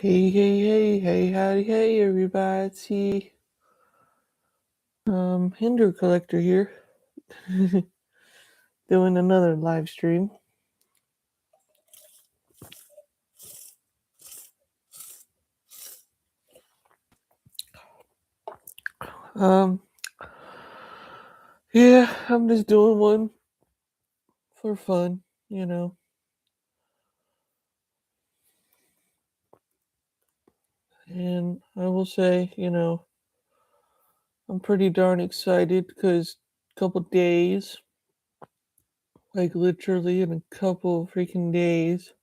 Hey, howdy, hey, everybody. Hinder Collector here, doing another live stream. Um, yeah, I'm just doing one for fun, you know. And I will say, I'm pretty darn excited because a couple days, like literally in a couple freaking days,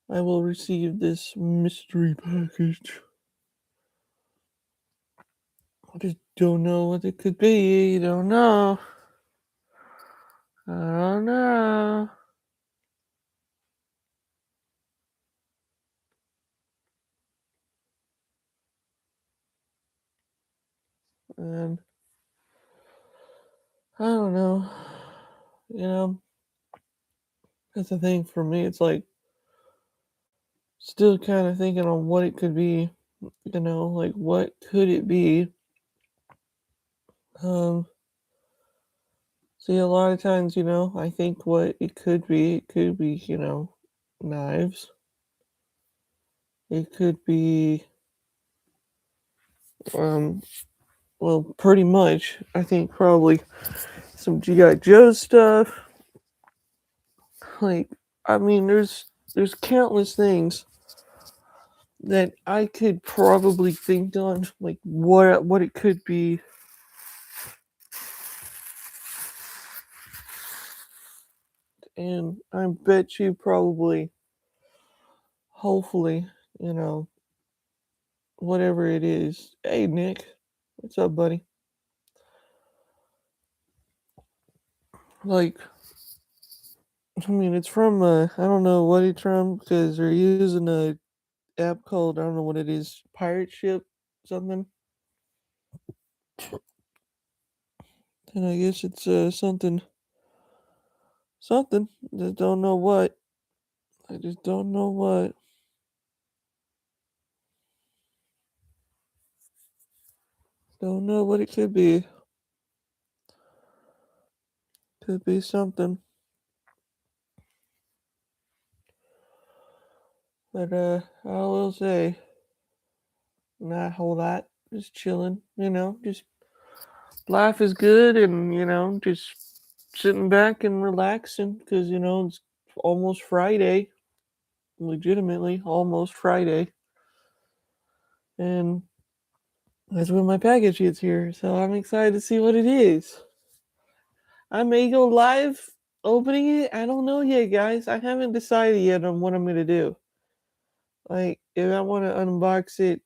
I will receive this mystery package. I just don't know what it could be. Don't know. I don't know. And I don't know. You know, that's the thing for me. It's like still kind of thinking on what it could be. Like what could it be? Um, See, a lot of times, I think what it could be, knives. It could be, um, well, pretty much. I think probably some GI Joe stuff. Like, I mean, there's countless things that I could probably think on, like what it could be. And I bet you probably, hopefully, you know, whatever it is. Hey, Nick, what's up, buddy? Like, I mean, it's from, I don't know what it's from because they're using a app called, I don't know what it is, Pirate Ship, something. And I guess it's, something. Just don't know what. I just don't know what. Don't know what it could be. Could be something. But I will say, not a whole lot. Just chilling, just life is good and, just sitting back and relaxing because, it's almost Friday. Legitimately almost Friday. And that's when my package gets here. So I'm excited to see what it is. I may go live opening it. I don't know yet, guys. I haven't decided yet on what I'm going to do. Like, if I want to unbox it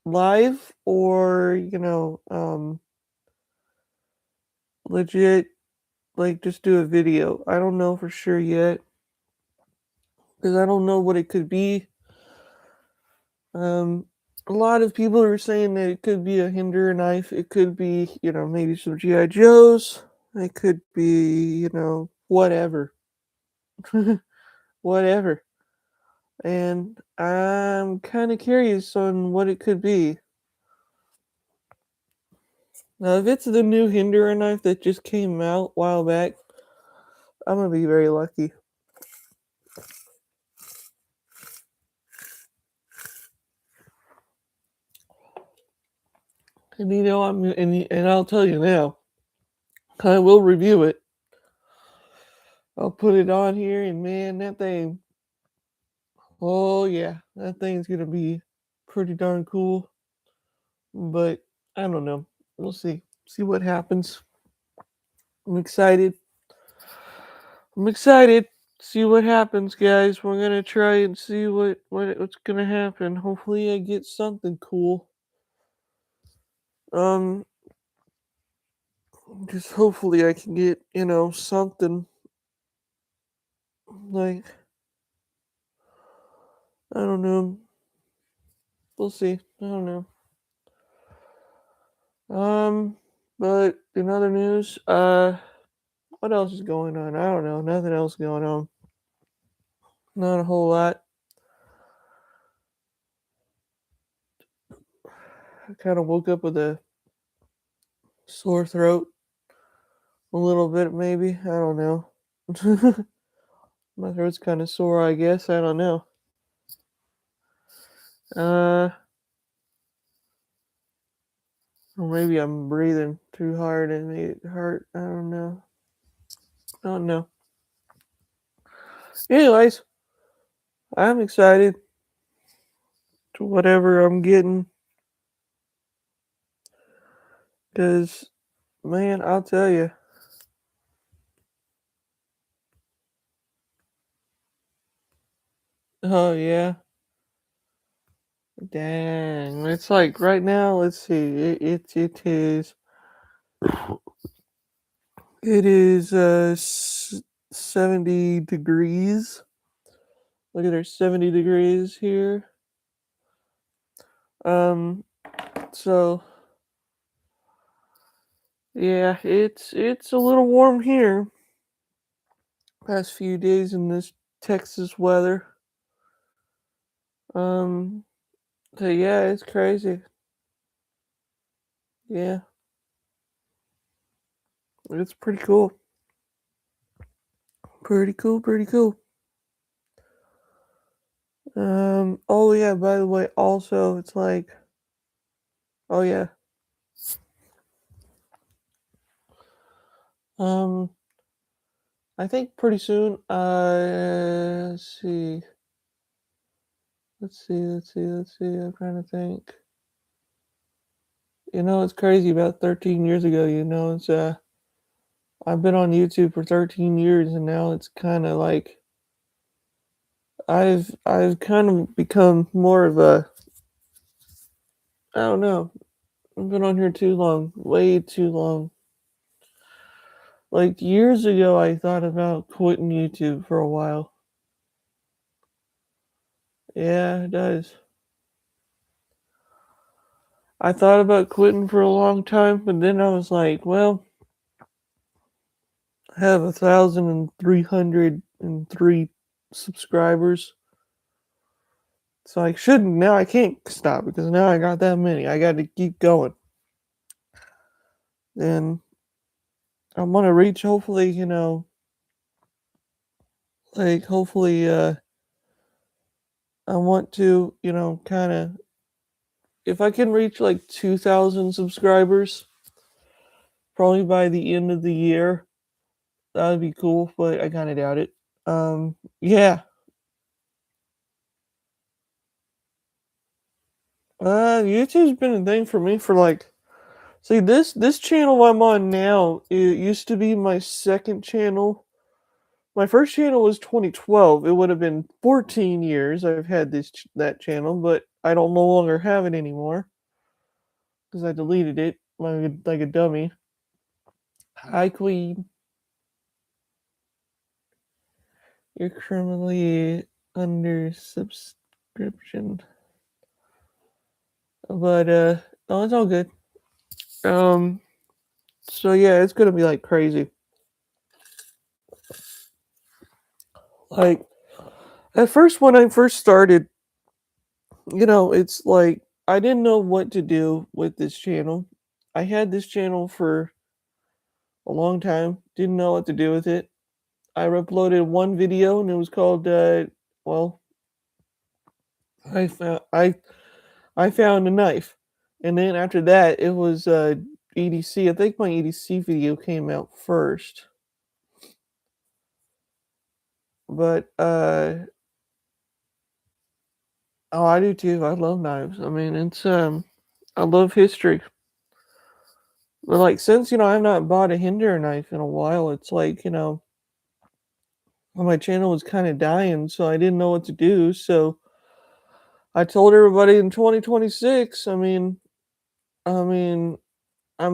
live or, legit, like, just do a video. I don't know for sure yet because I don't know what it could be. Um, a lot of people are saying that it could be a Hinder knife. It could be, maybe some GI Joes. It could be, whatever, whatever. And I'm kind of curious on what it could be. Now, if it's the new Hinder knife that just came out a while back, I'm gonna be very lucky. And and I'll tell you now, I will review it. I'll put it on here, and man, that thing. Oh yeah, that thing's gonna be pretty darn cool. But I don't know. We'll see. See what happens. I'm excited. I'm excited. See what happens, guys. We're gonna try and see what's gonna happen. Hopefully, I get something cool. Um, just hopefully I can get something like I don't know. We'll see. I don't know. Um, but in other news, what else is going on? I don't know. Nothing else going on. Not a whole lot. I kind of woke up with a sore throat a little bit, maybe. I don't know. My throat's kind of sore, I guess. I don't know. Uh, or maybe I'm breathing too hard and made it hurt. I don't know. I don't know. Anyways, I'm excited to whatever I'm getting. Because, man, I'll tell you. Oh, yeah. Dang. It's like right now, let's see. It is 70 degrees. Look at there's 70 degrees here. Um, so yeah, it's a little warm here. Past few days in this Texas weather. Um, so yeah, it's crazy. Yeah, it's pretty cool. Pretty cool, pretty cool. Oh yeah, by the way, also it's like, oh yeah. Um, I think pretty soon, let's see. Let's see. I'm trying to think. It's crazy. About 13 years ago, I've been on YouTube for 13 years, and now it's kind of like I've kind of become more of a, I don't know. I've been on here too long, way too long. Like years ago, I thought about quitting YouTube for a while. Yeah, it does. I thought about quitting for a long time, but then I was like, well, I have 1,303 subscribers. So I shouldn't, now I can't stop because now I got that many. I got to keep going. And I want to reach, hopefully, hopefully, I want to, kind of, if I can reach like 2,000 subscribers, probably by the end of the year, that would be cool, but I kind of doubt it. Yeah. YouTube's been a thing for me for like, see, this channel I'm on now, it used to be my second channel. My first channel was 2012. It would have been 14 years I've had that channel, but I don't no longer have it anymore because I deleted it like a dummy. Hi, Queen. You're criminally under subscription, but no, it's all good. Um, so yeah, it's gonna be like crazy. Like at first, when I first started, it's like I didn't know what to do with this channel. I had this channel for a long time, didn't know what to do with it. I uploaded one video and it was called well, I found a knife. And then after that it was EDC. I think my EDC video came out first. But oh, I do too. I love knives. I mean, it's I love history. But like since I've not bought a Hinder knife in a while, it's like, well, my channel was kind of dying, so I didn't know what to do. So I told everybody in 2026, I mean, I'm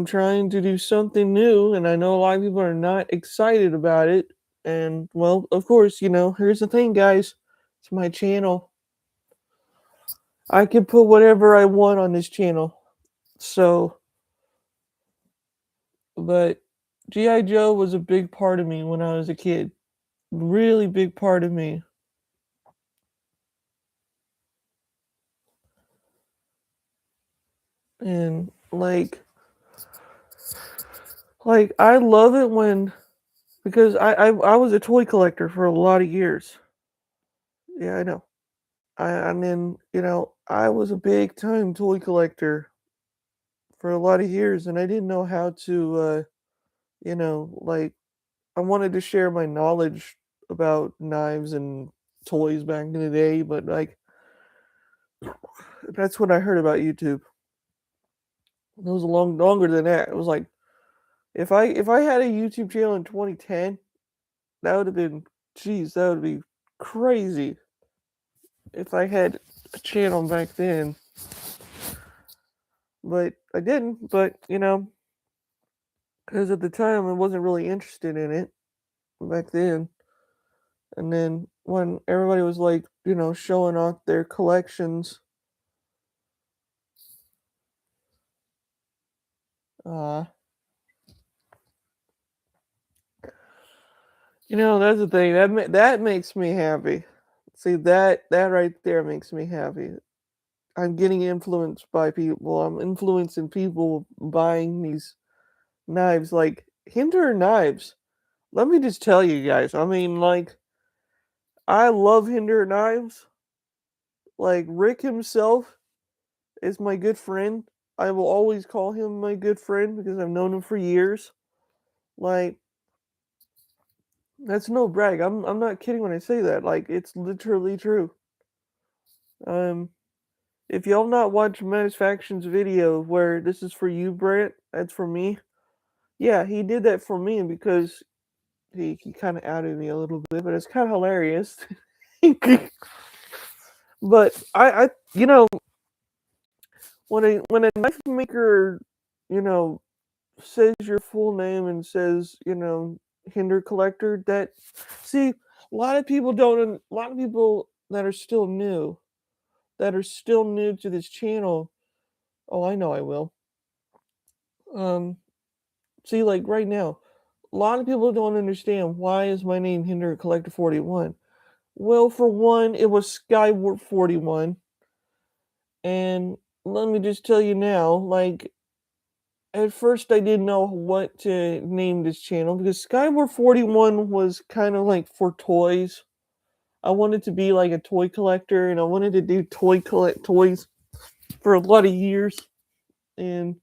trying to do something new, and I know a lot of people are not excited about it. And well, of course, here's the thing, guys. It's my channel. I can put whatever I want on this channel. So, but G.I. Joe was a big part of me when I was a kid. Really big part of me. And like I love it when because I was a toy collector for a lot of years. Yeah, I know. I mean, I was a big time toy collector for a lot of years, and I didn't know how to, like, I wanted to share my knowledge about knives and toys back in the day, but like, that's when I heard about YouTube. It was longer than that. It was like if I had a YouTube channel in 2010, that would have been, geez, that would be crazy if I had a channel back then. But I didn't. But because at the time I wasn't really interested in it back then. And then when everybody was like, showing off their collections, uh, that's the thing that makes me happy. See that right there makes me happy. I'm getting influenced by people. I'm influencing people buying these knives, like Hinder knives. Let me just tell you guys. I mean, like, I love Hinder knives. Like Rick himself is my good friend. I will always call him my good friend because I've known him for years. Like, that's no brag. I'm not kidding when I say that. Like, it's literally true. Um, if y'all not watched Manufaction's video where this is for you, Brent, that's for me. Yeah, he did that for me because he kind of outed me a little bit, but it's kind of hilarious. But I when a knife maker, you know, says your full name and says, Hinder Collector, that see, a lot of people that are still new, to this channel. Oh, I know I will. Um, See, like right now, a lot of people don't understand why is my name Hinder Collector 41. Well, for one, it was Skyward 41, and let me just tell you now, like at first I didn't know what to name this channel because Skyward 41 was kind of like for toys. I wanted to be like a toy collector and I wanted to do toys for a lot of years and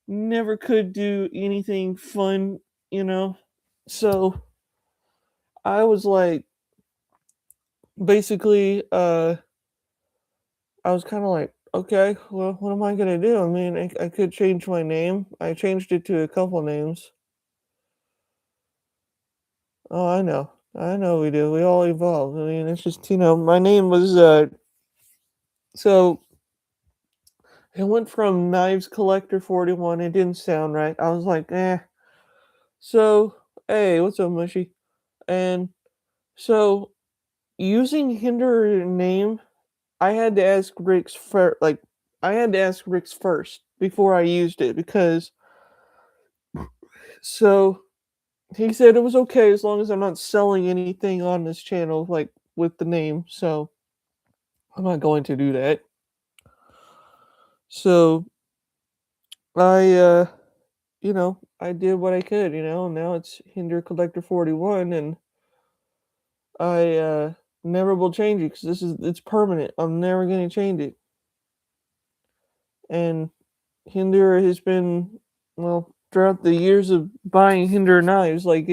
never could do anything fun, you know. So I was like basically I was kind of like, okay, well, what am I gonna do? I mean, I could change my name. I changed it to a couple names. Oh, I know we do. We all evolve. I mean, it's just, my name was so it went from Knives Collector 41. It didn't sound right. I was like, eh. So, hey, what's up, Mushy? And so using Hinder name, I had to ask Rick's first, like I had to ask Rick's first before I used it because so he said it was okay as long as I'm not selling anything on this channel like with the name. So I'm not going to do that. So I I did what I could, and now it's Hinder Collector 41 and I never will change it cuz it's permanent. I'm never going to change it. And Hinder has been, well, throughout the years of buying Hinder knives, like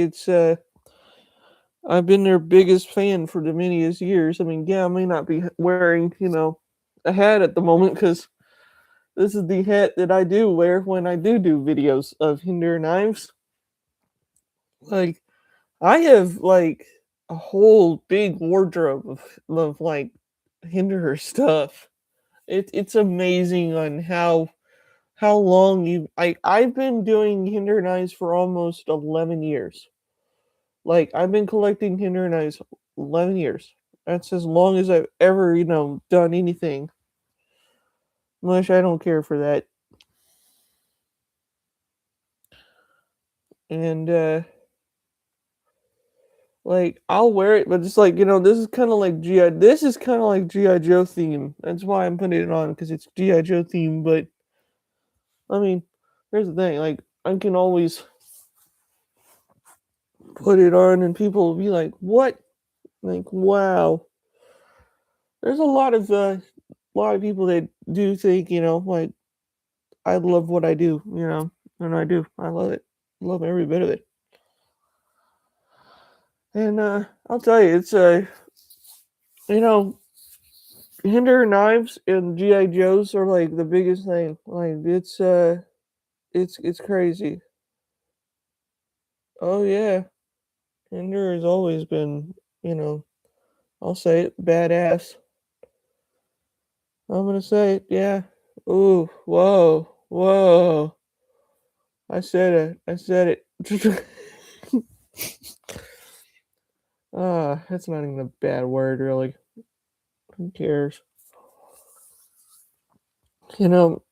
I've been their biggest fan for the manyest years. I mean, yeah, I may not be wearing, a hat at the moment because this is the hat that I do wear when I do videos of Hinder knives. Like, I have like a whole big wardrobe of like Hinderer stuff. It's amazing on how long I've been doing Hinder knives for almost 11 years. Like I've been collecting Hinder knives 11 years. That's as long as I've ever, done anything. Much I don't care for that. And like I'll wear it, but it's like, this is kind of like GI Joe theme. That's why I'm putting it on because it's GI Joe theme, but I mean, here's the thing, like, I can always put it on and people will be like, "What?" Like, wow. There's a lot of people that do think, like, I love what I do, and I do. I love it. Love every bit of it. And I'll tell you, it's you know, Hinder knives and GI Joes are like the biggest thing. Like it's crazy. Oh yeah, Hinder has always been, you know, I'll say it, badass. I'm gonna say it, yeah. Ooh, whoa, whoa. I said it. I said it. That's not even a bad word, really. Who cares? You know,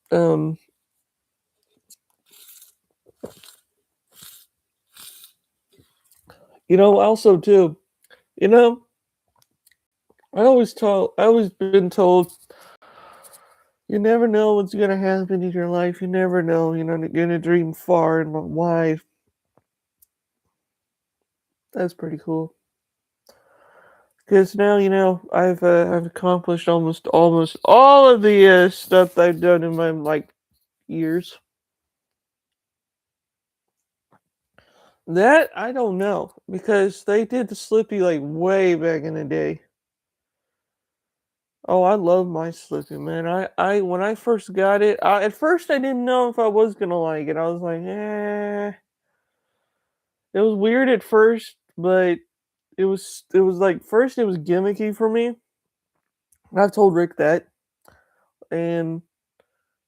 also too, you know, I always been told, you never know what's gonna happen in your life. You never know, you're gonna dream far and wide. That's pretty cool. Because now, I've accomplished almost all of the stuff I've done in my like years. That I don't know because they did the Slippy like way back in the day. Oh, I love my Slippy, man. I when I first got it, at first I didn't know if I was gonna like it. I was like, eh. It was weird at first, but it was like first it was gimmicky for me. I've told Rick that, and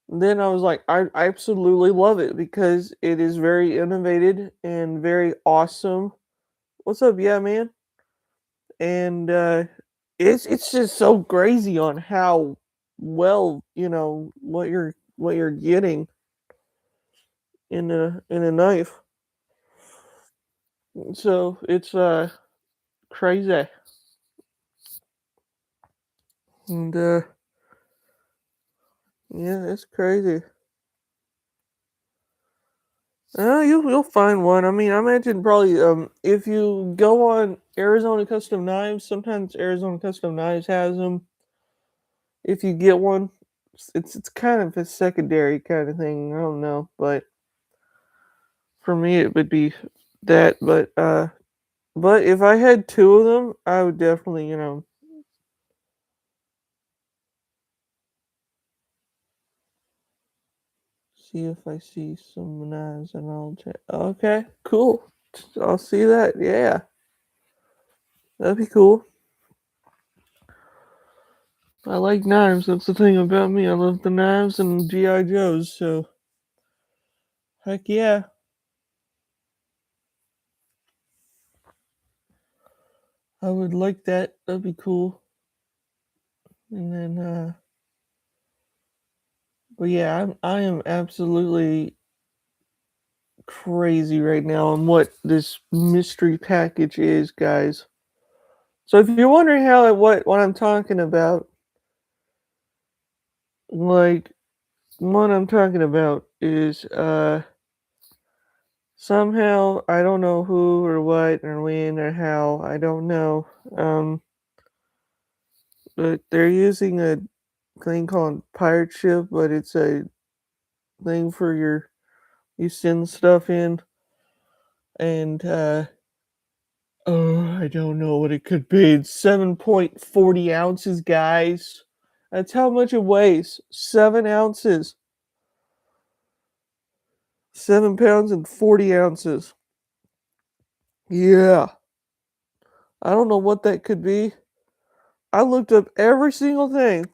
then I was like, I absolutely love it because it is very innovative and very awesome. What's up, yeah, man? And it's just so crazy on how well what you're getting in a knife. So it's crazy, and yeah, it's crazy. You'll find one. I mean, I imagine probably if you go on Arizona Custom Knives, sometimes Arizona Custom Knives has them. If you get one, it's kind of a secondary kind of thing. I don't know, but for me it would be that. But if I had two of them, I would definitely see if I see some knives and I'll check. Okay, cool. I'll see that. Yeah, that'd be cool. I like knives. That's the thing about me. I love the knives and GI Joes. So heck yeah, I would like that. That'd be cool. And then, but yeah, I am absolutely crazy right now on what this mystery package is, guys. So if you're wondering what I'm talking about, like what I'm talking about is somehow I don't know who or what or when or how, I don't know. Um but they're using a thing called pirate ship, but it's a thing for you send stuff in, and oh, I don't know what it could be. It's 7.40 ounces, guys. That's how much it weighs. 7 ounces. 7 pounds and 40 ounces. Yeah. I don't know what that could be. I looked up every single thing,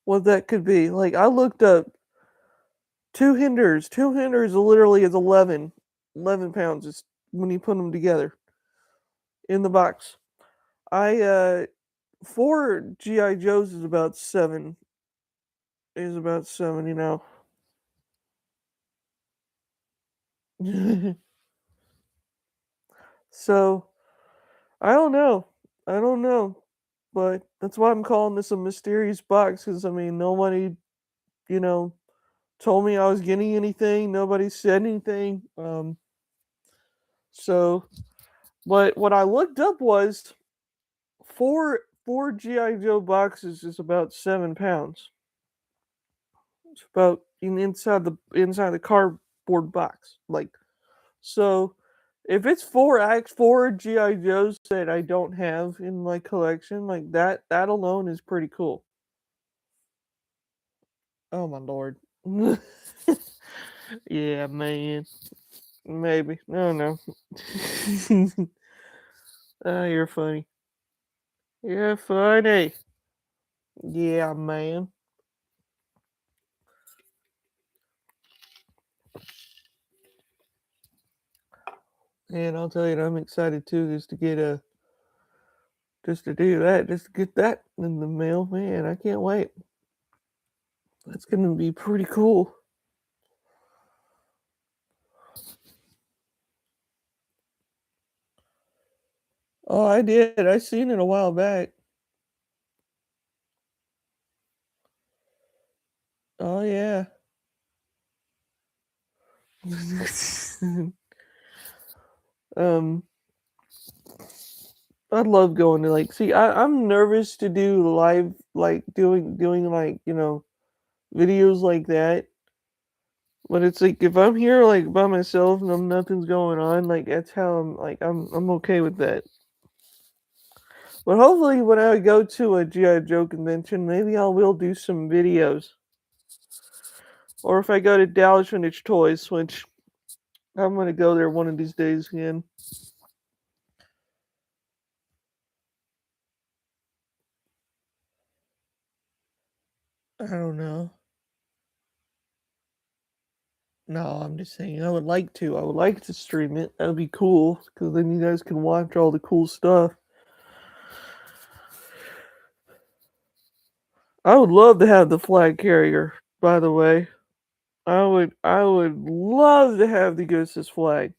what that could be. Like, I looked up two hinders. Two hinders literally is 11 pounds is when you put them together in the box. I, four GI Joes is about seven. Is about seven, So I don't know. I don't know. but that's why I'm calling this a mysterious box. Because I mean, nobody, you know, told me I was getting anything. Nobody said anything. So, but what I looked up was four GI Joe boxes is about 7 pounds. It's about inside the cardboard box. Like so, if it's four GI Joes that I don't have in my collection, like that alone is pretty cool. Oh my lord. Yeah, man. Maybe. No, no. Ah, you're funny. You're funny. Yeah, man. And I'll tell you, I'm excited too, just to do that, just to get that in the mail. Man, I can't wait. That's gonna be pretty cool. Oh, I did. I seen it a while back. Oh yeah. um, I love going to like see. I'm nervous to do live, like doing like videos like that. But it's like if I'm here like by myself and nothing's going on, like that's how I'm okay with that. But hopefully when I go to a GI Joe convention, maybe I will do some videos. Or if I go to Dallas Vintage Toys, which I'm gonna go there one of these days again. I don't know. No, I'm just saying I would like to. I would like to stream it. That would be cool because then you guys can watch all the cool stuff. I would love to have the flag carrier, by the way. I would love to have the Ghost's flag.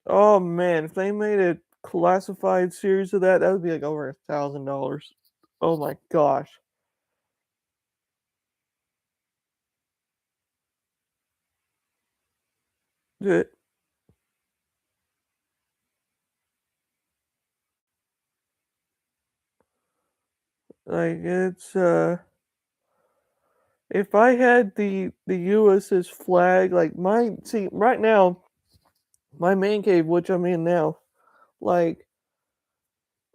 Oh man, if they made a classified series of that, that would be like over $1,000. Oh my gosh. It, like it's if I had the US's flag, like my see right now, my man cave, which I'm in now, like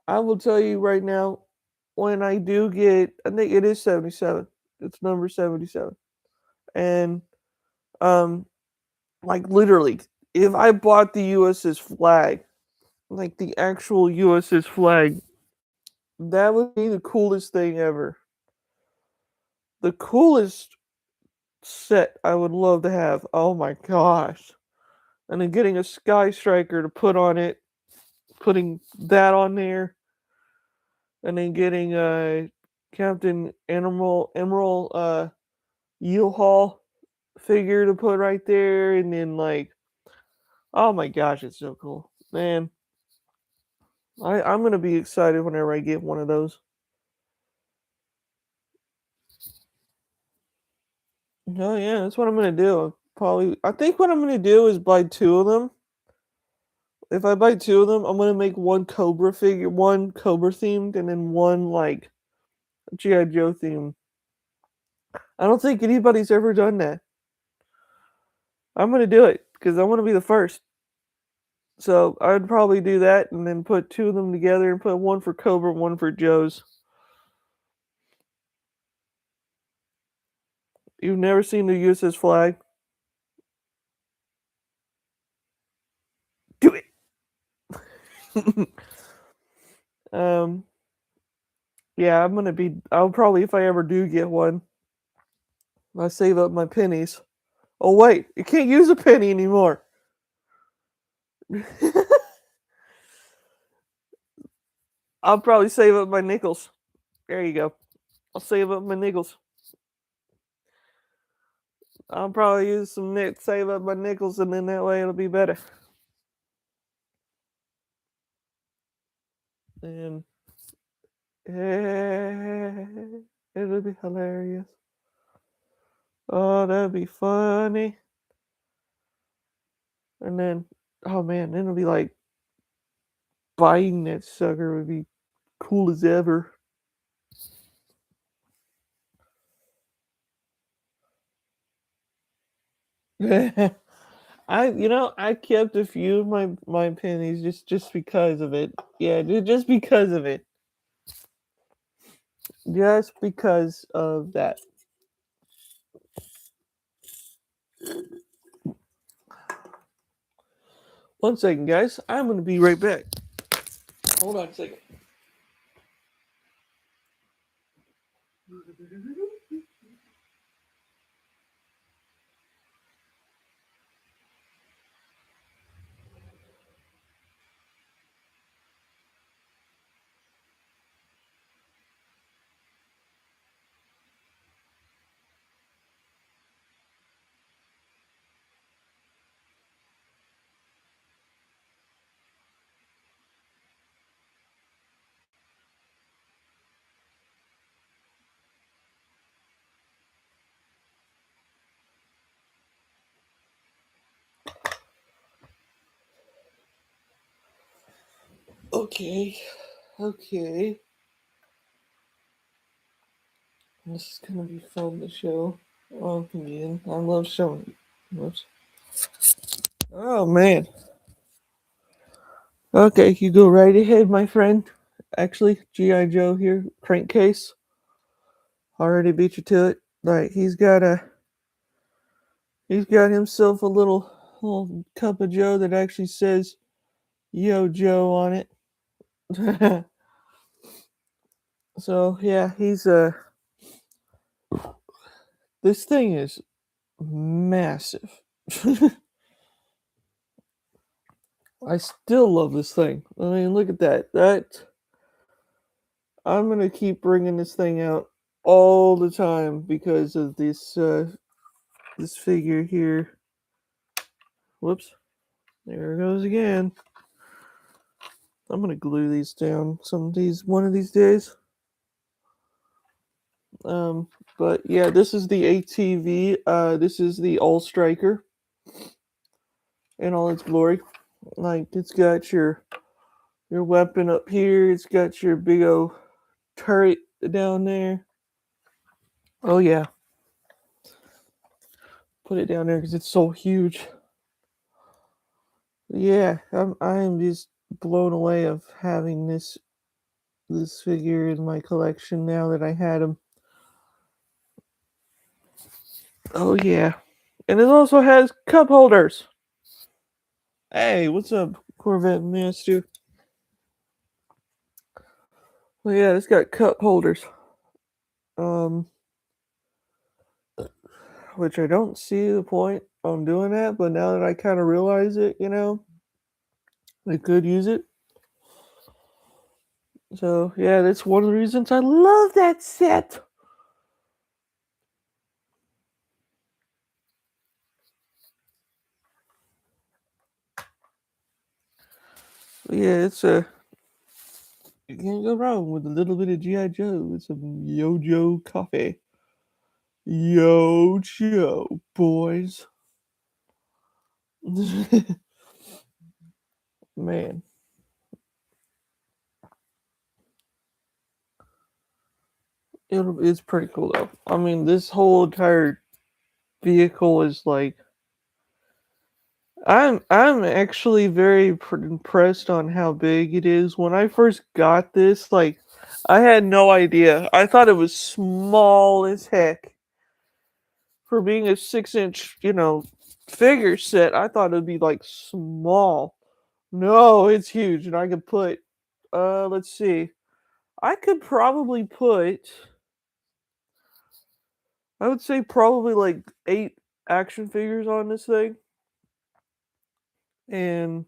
I will tell you right now, when I do get, I think it is 77. It's number 77, and um, like literally, if I bought the US's flag, like the actual US's flag, that would be the coolest thing ever. The coolest set I would love to have. Oh my gosh. And then getting a Sky Striker to put on it, putting that on there, and then getting Captain Emerald U-Haul figure to put right there, and then like, oh my gosh, it's so cool, man. I'm gonna be excited whenever I get one of those. Oh yeah, that's what I'm gonna do. Probably, I think what I'm gonna do is buy two of them. If I buy two of them, I'm gonna make one Cobra figure, one Cobra themed, and then one like GI Joe themed. I don't think anybody's ever done that. I'm gonna do it because I want to be the first. So I'd probably do that and then put two of them together and put one for Cobra, one for Joe's. You've never seen the USS flag? Do it. um, yeah, I'm gonna be. I'll probably, if I ever do get one, I save up my pennies. Oh wait, you can't use a penny anymore. I'll probably save up my nickels. There you go. I'll save up my nickels. I'll probably use save up my nickels, and then that way it'll be better. And Yeah, it'll be hilarious. Oh, that'd be funny. And then, oh man, then it'll be like biting that sucker would be cool as ever. I kept a few of my pennies just because of it. Yeah, just because of it. Just because of that. One second, guys. I'm gonna be right back. Hold on a second. Okay. Okay. This is gonna be fun to show. Oh man, I love showing. Whoops. Oh man. Okay, you go right ahead, my friend. Actually, GI Joe here, crankcase. Already beat you to it. Like he's got himself a little cup of Joe that actually says Yo Joe on it. So yeah, he's this thing is massive. I still love this thing. I mean, look at that. I'm gonna keep bringing this thing out all the time because of this figure here. Whoops, there it goes again. I'm gonna glue these down one of these days. Um, but yeah, this is the ATV. This is the All Striker in all its glory. Like it's got your weapon up here. It's got your big old turret down there. Oh yeah, put it down there because it's so huge. Yeah, I am just blown away of having this figure in my collection now that I had him. Oh yeah, and it also has cup holders. Hey, what's up, Corvette Master? Well, yeah, it's got cup holders. Um, which I don't see the point on doing that, but now that I kind of realize it, I could use it. So yeah, that's one of the reasons I love that set. But yeah, it's a you can't go wrong with a little bit of GI Joe with some Yojo coffee. Yo Joe, boys. Man, it's pretty cool though. I mean, this whole entire vehicle is like I'm actually very impressed on how big it is. When I first got this, like I had no idea. I thought it was small as heck for being a 6 inch, figure set. I thought it'd be like small. No, it's huge, and I could put. Let's see. I could probably put. I would say probably like 8 action figures on this thing, and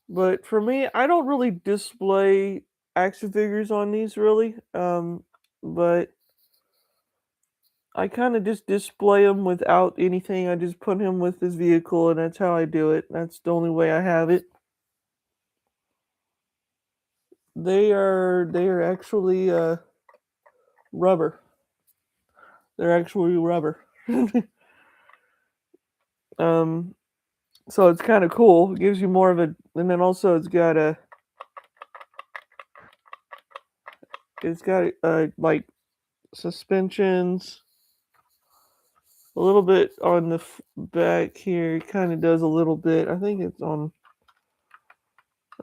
but for me, I don't really display action figures on these really. But I kind of just display them without anything. I just put him with his vehicle, and that's how I do it. That's the only way I have it. They are actually rubber. They're actually rubber. um, so it's kind of cool. It gives you more of a, and then also it's got like suspensions, a little bit on the back here. It kind of does a little bit. I think it's on.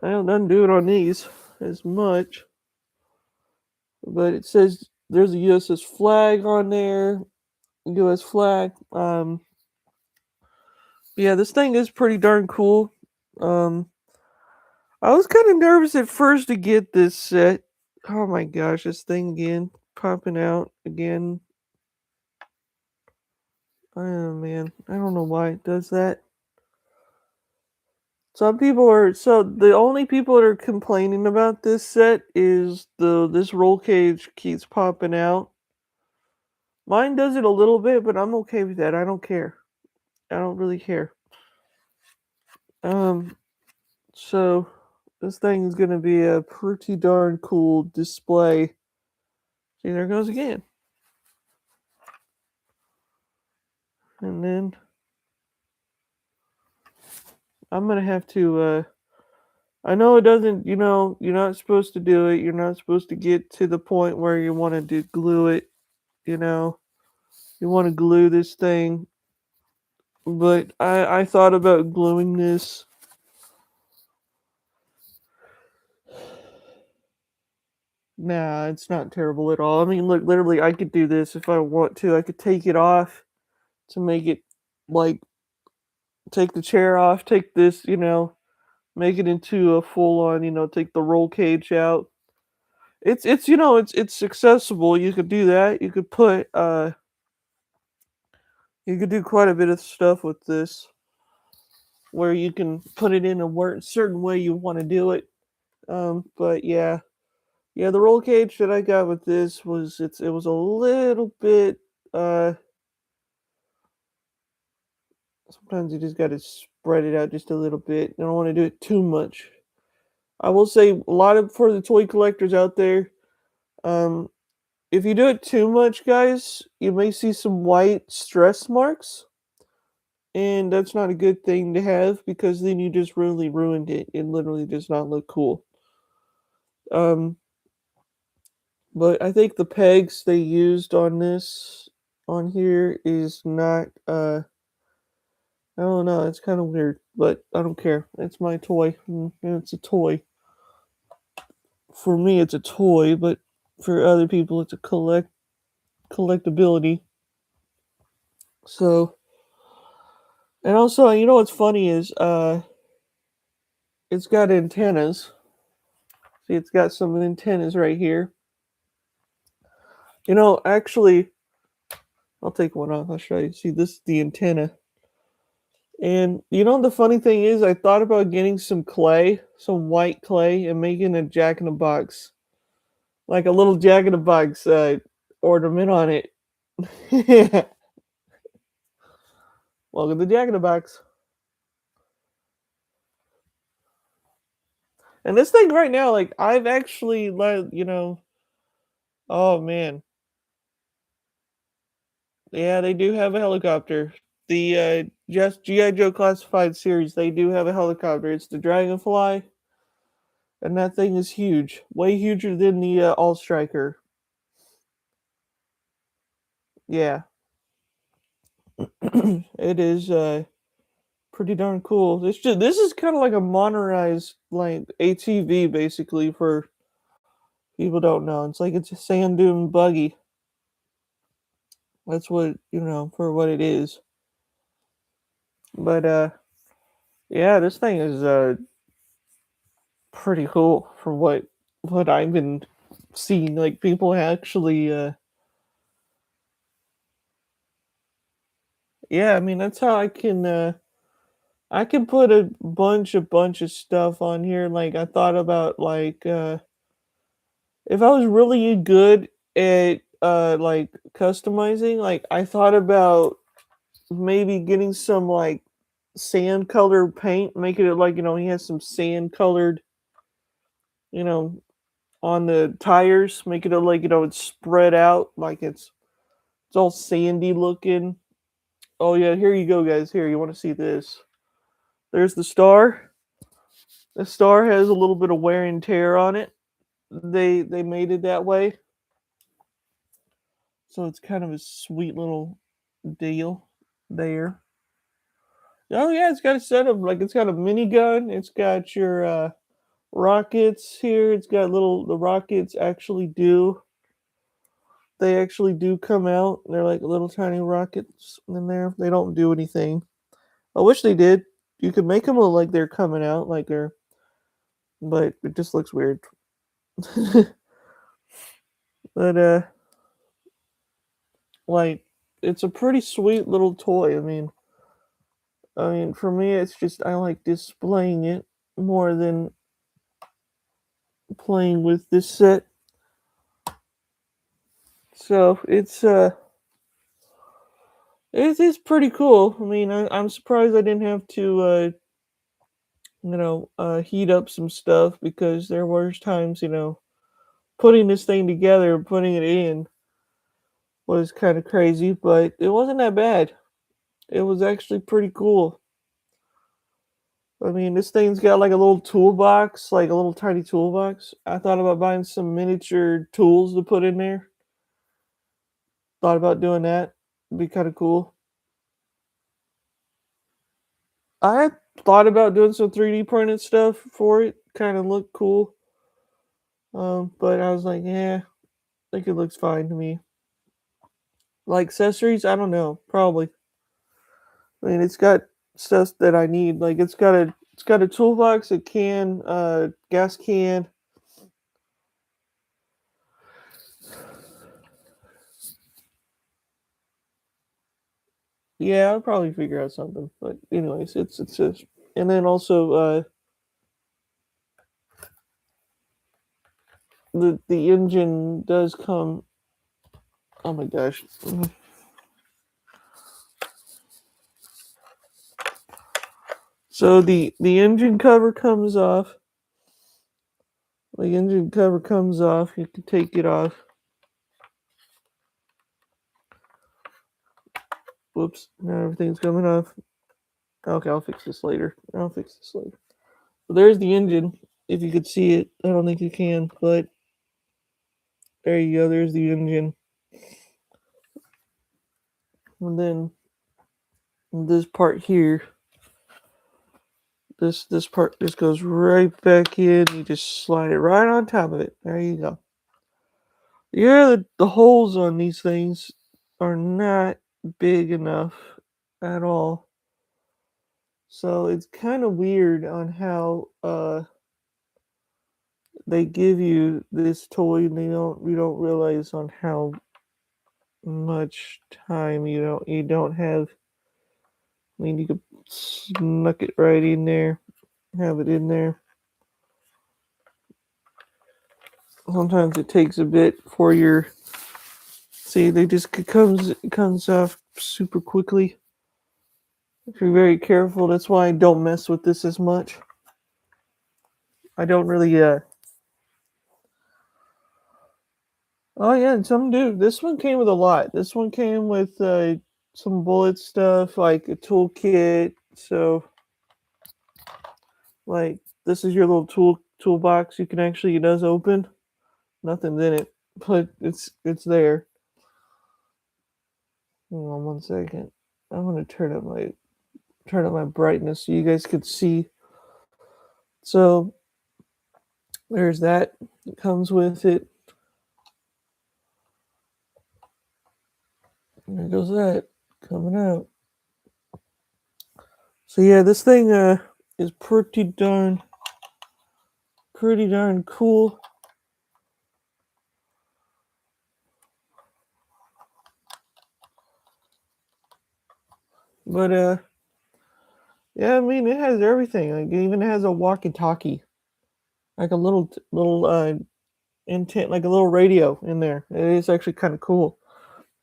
I don't doesn't do it on these as much, but it says there's a USS flag on there. US flag. Yeah, this thing is pretty darn cool. Um, I was kind of nervous at first to get this set. Oh my gosh, this thing again, popping out again. Oh man, I don't know why it does that. Some people are so the only people that are complaining about this set is this roll cage keeps popping out. Mine does it a little bit, but I'm okay with that. I don't care. I don't really care. Um, so this thing is gonna be a pretty darn cool display. See, there it goes again. And then I'm gonna have to I know it doesn't, you're not supposed to do it. You're not supposed to get to the point where you want to glue it, you know. You want to glue this thing. But I thought about gluing this. Nah, it's not terrible at all. I mean, look, literally, I could do this if I want to. I could take it off to make it like take the chair off, take this, make it into a full on, take the roll cage out. It's accessible. You could do that. You could do quite a bit of stuff with this where you can put it in a certain way you want to do it. But yeah. Yeah, the roll cage that I got with this it was a little bit sometimes you just gotta spread it out just a little bit. You don't want to do it too much. I will say a lot of for the toy collectors out there, um, if you do it too much, guys, you may see some white stress marks, and that's not a good thing to have because then you just really ruined it. It literally does not look cool. Um, but I think the pegs they used on here is not I don't know, it's kind of weird, but I don't care. It's my toy. It's a toy. For me it's a toy, but for other people it's a collectability. So, and also, what's funny is it's got antennas. See, it's got some antennas right here. Actually, I'll take one off. I'll show you. See, this is the antenna. And the funny thing is, I thought about getting some clay, some white clay, and making a Jack in the Box, like a little Jack in the Box ornament on it. Welcome to Jack in the Box. And this thing right now, like I've actually oh man, yeah, they do have a helicopter. The just GI Joe Classified series, they do have a helicopter. It's the Dragonfly, and that thing is huge, way huger than the All Striker. Yeah, it is pretty darn cool. This is kind of like a motorized like ATV basically for people don't know. It's a sand dune buggy. That's what for what it is. But yeah, this thing is pretty cool for what I've been seeing. Like people actually yeah, I mean that's how I can put a bunch of stuff on here. Like I thought about like if I was really good at like customizing, like I thought about maybe getting some like sand colored paint, making it like he has some sand colored, you know on the tires, make it like it's spread out, like it's all sandy looking. Oh yeah, here you go, guys. Here, you want to see this? There's the star. The star has a little bit of wear and tear on it. They made it that way, so it's kind of a sweet little deal there. Oh yeah, it's got a set of like it's got a minigun. It's got your rockets here. It's got little the rockets actually do come out. They're like little tiny rockets in there. They don't do anything. I wish they did. You could make them look like they're coming out, like they're, but it just looks weird. But like it's a pretty sweet little toy. I mean, for me, it's just I like displaying it more than playing with this set. So it's pretty cool. I mean, I'm surprised I didn't have to heat up some stuff because there was times putting this thing together, putting it in was kind of crazy, but it wasn't that bad. It was actually pretty cool. I mean, this thing's got like a little toolbox, like a little tiny toolbox. I thought about buying some miniature tools to put in there. Thought about doing that. It'd be kind of cool. I had thought about doing some 3D printed stuff for it. Kind of look cool. But I was like, yeah, I think it looks fine to me. Like accessories, I don't know. Probably. I mean, it's got stuff that I need. Like it's got a toolbox, a can, gas can. Yeah, I'll probably figure out something. But anyways, it's just, and then also the engine does come. Oh my gosh. So the engine cover comes off. The engine cover comes off. You can take it off. Whoops! Now everything's coming off. Okay, I'll fix this later. So there's the engine. If you could see it, I don't think you can, but there you go. There's the engine. And then this part here, this part just goes right back in. You just slide it right on top of it. There you go. Yeah, the holes on these things are not big enough at all. So it's kind of weird on how they give you this toy and you don't realize on how much time you don't have. I mean, you could snuck it right in there, have it in there. Sometimes it takes a bit for your. See, they just it comes off super quickly. If you're very careful, that's why I don't mess with this as much. I don't really. Oh yeah, and some do. This one came with a lot. This one came with some bullet stuff, like a toolkit. So, like, this is your little toolbox. You can actually it does open. Nothing's in it, but it's there. Hold on 1 second. I'm gonna turn up my brightness so you guys could see. So there's that. It comes with it. There goes that coming out. So yeah, this thing is pretty darn cool. But yeah, I mean it has everything. Like it even has a walkie-talkie, like a little intent, like a little radio in there. It is actually kind of cool.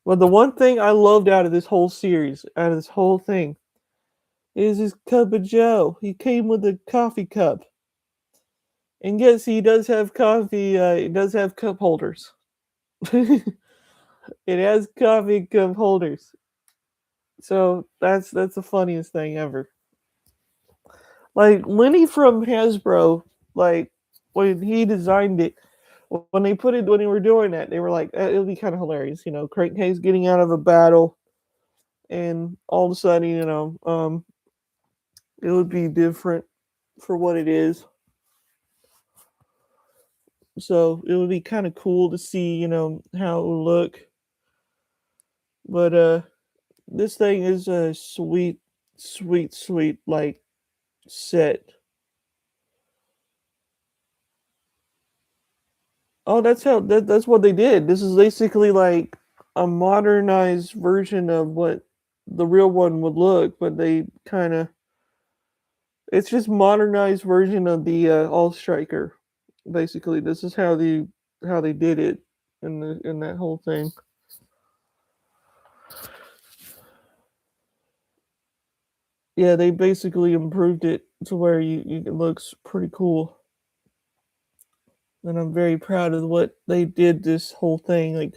But the one thing I loved out of this whole series, out of this whole thing, is his cup of Joe. He came with a coffee cup. And yes, he does have coffee. It does have cup holders. It has coffee cup holders. So that's the funniest thing ever. Like Lenny from Hasbro, like when he designed it, when they put it when they were doing that, they were like, it'll be kind of hilarious, Crankcase getting out of a battle, and all of a sudden, it would be different for what it is. So it would be kind of cool to see, how it would look. But this thing is a sweet, sweet, sweet like set. Oh, that's what they did. This is basically like a modernized version of what the real one would look, but they kind of it's just modernized version of the All Striker. Basically, this is how they did it in that whole thing. Yeah, they basically improved it to where it looks pretty cool. And I'm very proud of what they did this whole thing. Like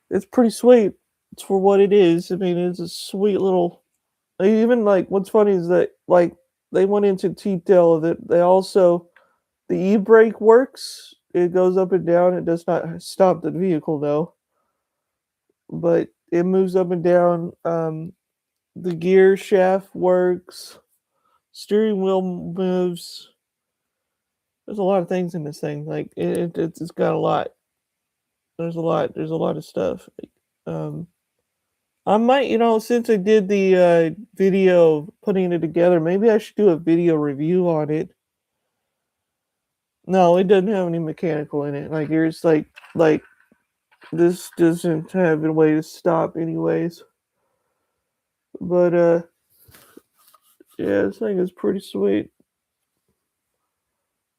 it's pretty sweet. It's for what it is. I mean, it's a sweet little. They even like what's funny is that like they went into detail of it. They also the e brake works. It goes up and down. It does not stop the vehicle though, but it moves up and down. The gear shaft works. Steering wheel moves. There's a lot of things in this thing. Like it's got a lot. There's a lot. There's a lot of stuff. Um, I might, since I did the video putting it together, maybe I should do a video review on it. No, it doesn't have any mechanical in it. Like there's like this doesn't have a way to stop anyways. But yeah, this thing is pretty sweet.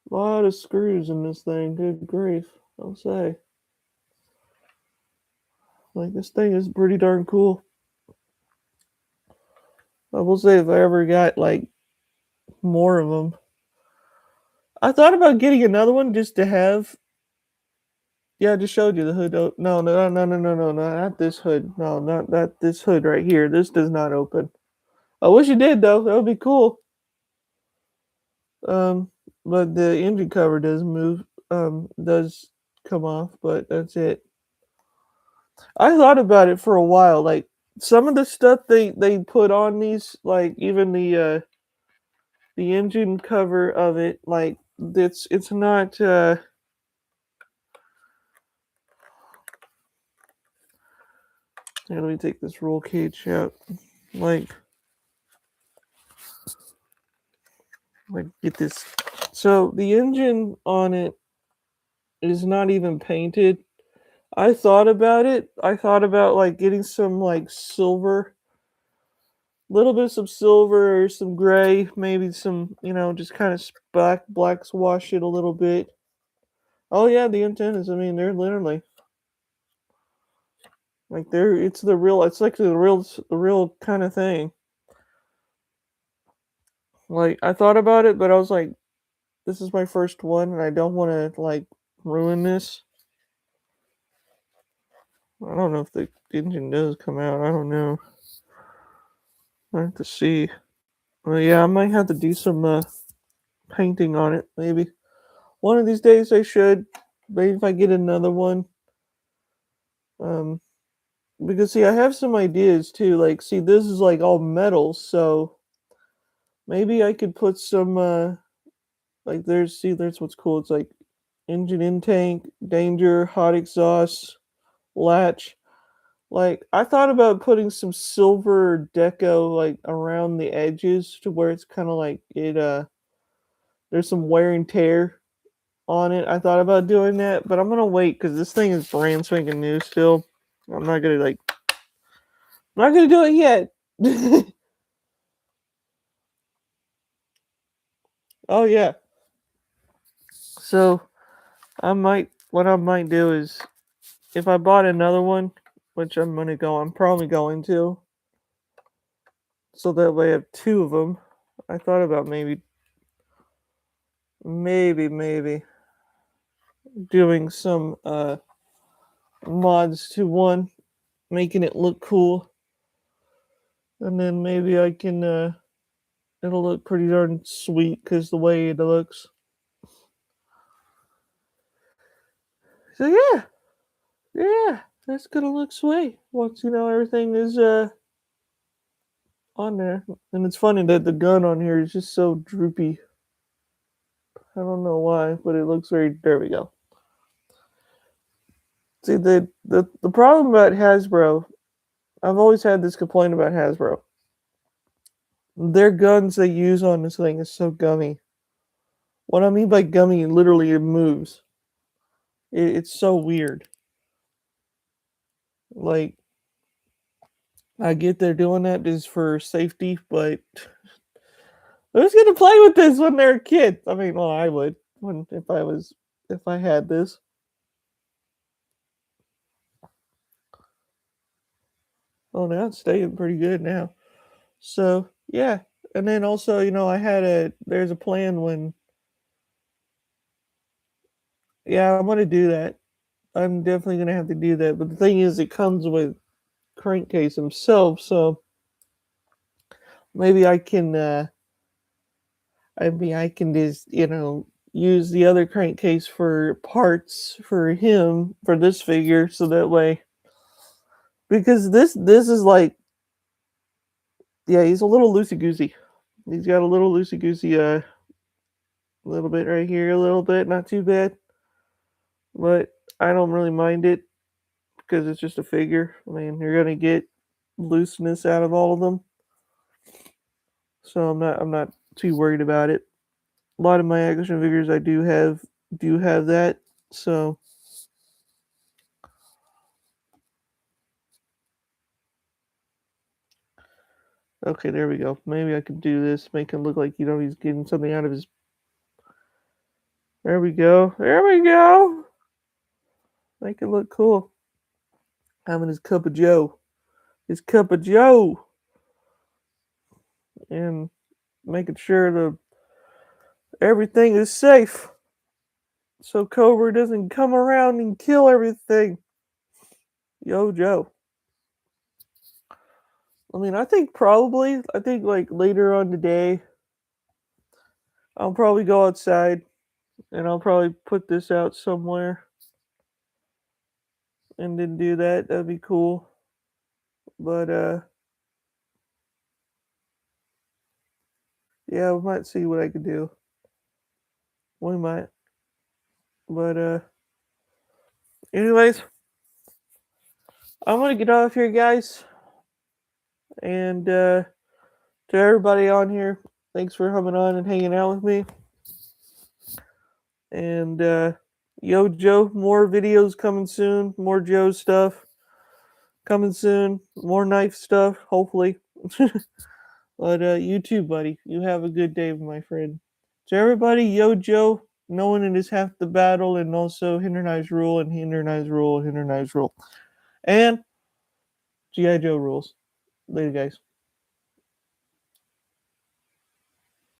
A lot of screws in this thing. Good grief, I'll say. Like this thing is pretty darn cool. I will say if I ever got like more of them, I thought about getting another one just to have. Yeah, I just showed you the hood. No, no, no, no, no, no, no, not this hood. No, not this hood right here. This does not open. I wish it did though. That would be cool. Um, but the engine cover does move. Does come off, but that's it. I thought about it for a while. Like some of the stuff they put on these, like even the engine cover of it, like it's not. Here, let me take this roll cage out. Like get this. So the engine on it is not even painted. I thought about it. I thought about like getting some like silver, little bit of some silver or some gray, maybe some, just kind of black wash it a little bit. Oh yeah, the antennas. I mean, they're literally like it's the real. It's like the real kind of thing. Like I thought about it, but I was like, this is my first one, and I don't want to like ruin this. I don't know if the engine does come out. I don't know. I have to see. Well, yeah, I might have to do some painting on it. Maybe one of these days I should. Maybe if I get another one. Um, because see, I have some ideas too. Like, see, this is like all metal, so maybe I could put some like there's what's cool. It's like engine intake, danger, hot exhaust, latch. Like I thought about putting some silver deco like around the edges to where it's kind of like there's some wear and tear on it. I thought about doing that, but I'm gonna wait because this thing is brand spanking new still. I'm not gonna like I'm not gonna do it yet. Oh yeah. So what I might do is if I bought another one, which I'm probably going to, so that way I have two of them. I thought about maybe maybe doing some mods to one, making it look cool, and then maybe I can it'll look pretty darn sweet because the way it looks. So yeah, that's gonna look sweet once everything is on there. And it's funny that the gun on here is just so droopy. I don't know why, but it looks very. There we go. See the problem about Hasbro. I've always had this complaint about Hasbro. Their guns they use on this thing is so gummy. What I mean by gummy, literally it moves. It's so weird. Like I get they're doing that just for safety, but who's gonna play with this when they're a kid? I mean, well, I would if I had this. Oh, now it's staying pretty good now. So yeah, and then also I had there's a plan when yeah I'm gonna do that. I'm definitely gonna have to do that. But the thing is, it comes with Crankcase himself, so maybe I can. I can just use the other crankcase for parts for him for this figure, so that way because this is like yeah he's a little loosey goosey. He's got a little loosey goosey a little bit right here, a little bit, not too bad, but I don't really mind it because it's just a figure. I mean, you're gonna get looseness out of all of them, so I'm not too worried about it. A lot of my action figures I do have that, so okay, there we go. Maybe I could do this, make him look like he's getting something out of his. There we go. There we go. Make it look cool. Having his cup of Joe. His cup of Joe. And making sure the everything is safe. So Cobra doesn't come around and kill everything. Yo Joe. I mean, I think like later on today, I'll probably go outside and I'll probably put this out somewhere and then do that. That'd be cool. But yeah, we might see what I could do. We might. But anyways, I'm gonna get off here, guys. And to everybody on here, thanks for coming on and hanging out with me. And yo Joe, more videos coming soon, more Joe stuff coming soon, more knife stuff, hopefully. But you too, buddy. You have a good day, my friend. To everybody, yo Joe, knowing it is half the battle, and also Hinder Knives rule, and Hinder Knives rule, Hinder Knives rule. And G.I. Joe rules. Later, guys.